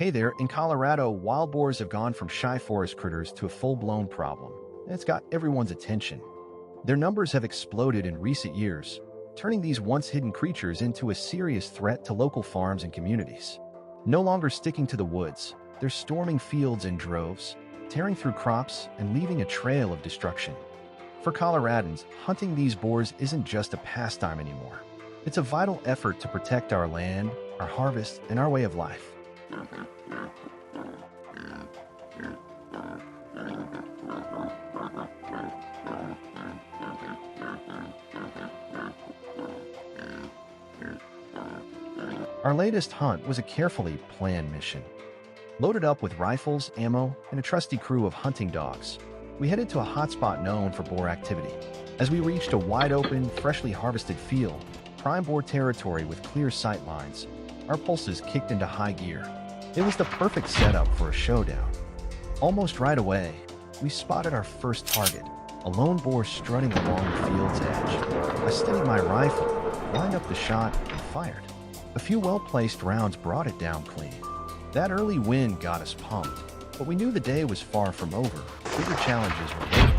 Hey there, in Colorado, wild boars have gone from shy forest critters to a full-blown problem, and it's got everyone's attention. Their numbers have exploded in recent years, turning these once hidden creatures into a serious threat to local farms and communities. No longer sticking to the woods, they're storming fields in droves, tearing through crops, and leaving a trail of destruction. For Coloradans, hunting these boars isn't just a pastime anymore. It's a vital effort to protect our land, our harvest, and our way of life. Our latest hunt was a carefully planned mission. Loaded up with rifles, ammo, and a trusty crew of hunting dogs, we headed to a hotspot known for boar activity. As we reached a wide-open, freshly harvested field, prime boar territory with clear sight lines, our pulses kicked into high gear. It was the perfect setup for a showdown. Almost right away, we spotted our first target, a lone boar strutting along the field's edge. I steadied my rifle, lined up the shot, and fired. A few well-placed rounds brought it down clean. That early win got us pumped, but we knew the day was far from over. Bigger challenges were waiting.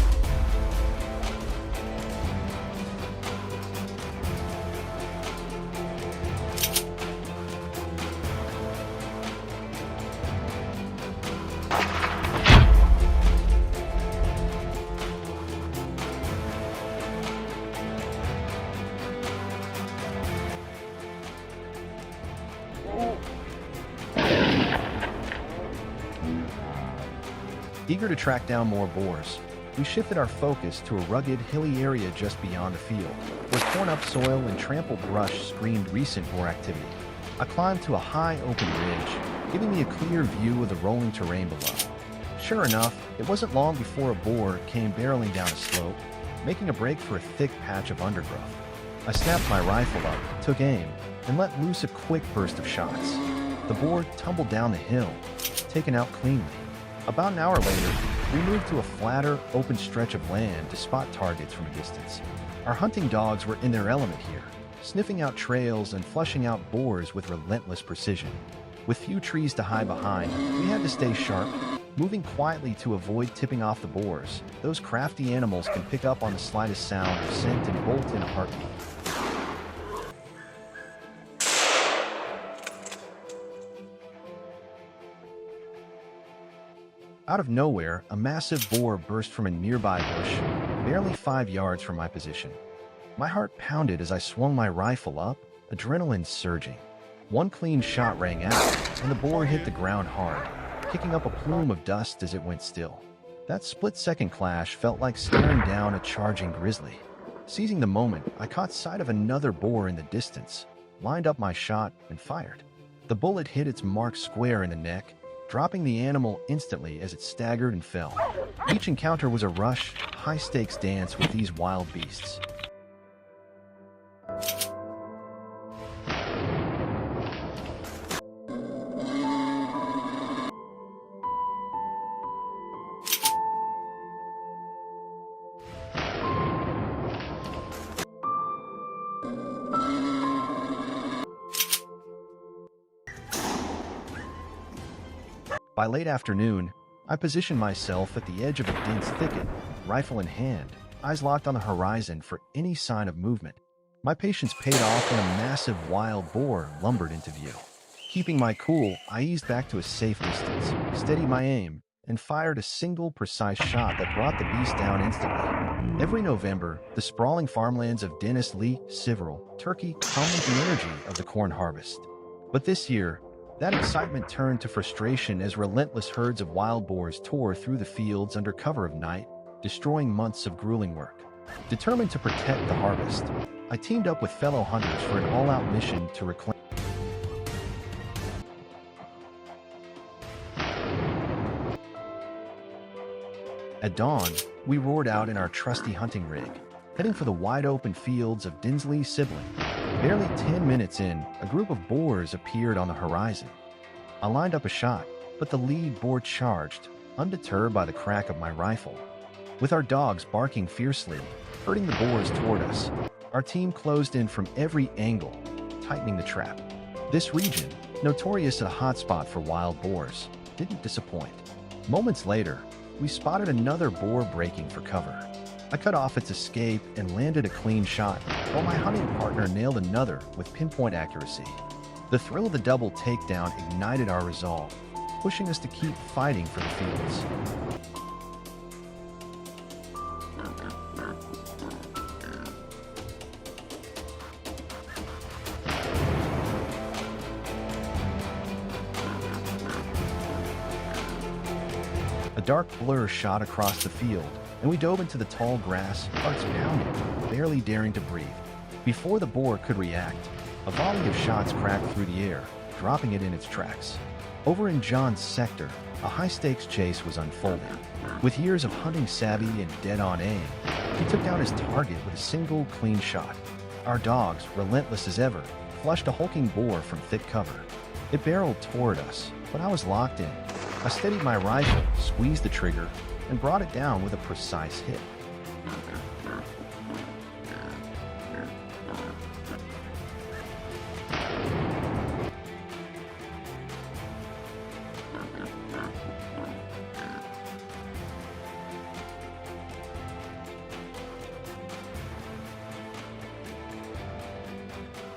Eager to track down more boars, we shifted our focus to a rugged, hilly area just beyond the field, where torn-up soil and trampled brush screamed recent boar activity. I climbed to a high, open ridge, giving me a clear view of the rolling terrain below. Sure enough, it wasn't long before a boar came barreling down a slope, making a break for a thick patch of undergrowth. I snapped my rifle up, took aim, and let loose a quick burst of shots. The boar tumbled down the hill, taken out cleanly. About an hour later, we moved to a flatter, open stretch of land to spot targets from a distance. Our hunting dogs were in their element here, sniffing out trails and flushing out boars with relentless precision. With few trees to hide behind, we had to stay sharp, moving quietly to avoid tipping off the boars. Those crafty animals can pick up on the slightest sound or scent and bolt in a heartbeat. Out of nowhere, a massive boar burst from a nearby bush, barely 5 yards from my position. My heart pounded as I swung my rifle up, adrenaline surging. One clean shot rang out, and the boar hit the ground hard, kicking up a plume of dust as it went still. That split-second clash felt like staring down a charging grizzly. Seizing the moment, I caught sight of another boar in the distance, lined up my shot, and fired. The bullet hit its mark square in the neck, dropping the animal instantly as it staggered and fell. Each encounter was a rush, high-stakes dance with these wild beasts. By late afternoon, I positioned myself at the edge of a dense thicket, rifle in hand, eyes locked on the horizon for any sign of movement. My patience paid off when a massive wild boar lumbered into view. Keeping my cool, I eased back to a safe distance, steadied my aim, and fired a single precise shot that brought the beast down instantly. Every November, the sprawling farmlands of Dennis Lee, Siverel, Turkey hum with the energy of the corn harvest. But this year, that excitement turned to frustration as relentless herds of wild boars tore through the fields under cover of night, destroying months of grueling work. Determined to protect the harvest, I teamed up with fellow hunters for an all-out mission to reclaim. At dawn, we roared out in our trusty hunting rig, heading for the wide-open fields of Dinsley Sibling. Barely 10 minutes in, a group of boars appeared on the horizon. I lined up a shot, but the lead boar charged, undeterred by the crack of my rifle. With our dogs barking fiercely, herding the boars toward us, our team closed in from every angle, tightening the trap. This region, notorious a hotspot for wild boars, didn't disappoint. Moments later, we spotted another boar breaking for cover. I cut off its escape and landed a clean shot, while my hunting partner nailed another with pinpoint accuracy. The thrill of the double takedown ignited our resolve, pushing us to keep fighting for the fields. A dark blur shot across the field, and we dove into the tall grass, hearts pounding, barely daring to breathe. Before the boar could react, a volley of shots cracked through the air, dropping it in its tracks. Over in John's sector, a high-stakes chase was unfolding. With years of hunting savvy and dead-on aim, he took down his target with a single clean shot. Our dogs, relentless as ever, flushed a hulking boar from thick cover. It barreled toward us, but I was locked in. I steadied my rifle, squeezed the trigger, and brought it down with a precise hit.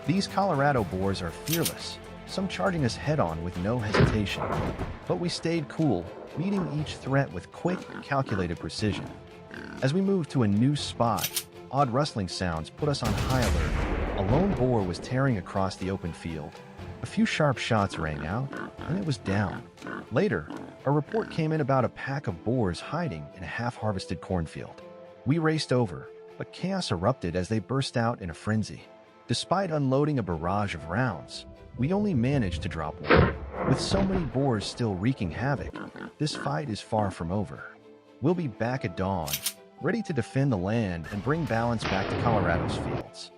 These Colorado boars are fearless, some charging us head-on with no hesitation. But we stayed cool, meeting each threat with quick, calculated precision. As we moved to a new spot, odd rustling sounds put us on high alert. A lone boar was tearing across the open field. A few sharp shots rang out, and it was down. Later, a report came in about a pack of boars hiding in a half-harvested cornfield. We raced over, but chaos erupted as they burst out in a frenzy. Despite unloading a barrage of rounds, we only managed to drop one. With so many boars still wreaking havoc, this fight is far from over. We'll be back at dawn, ready to defend the land and bring balance back to Colorado's fields.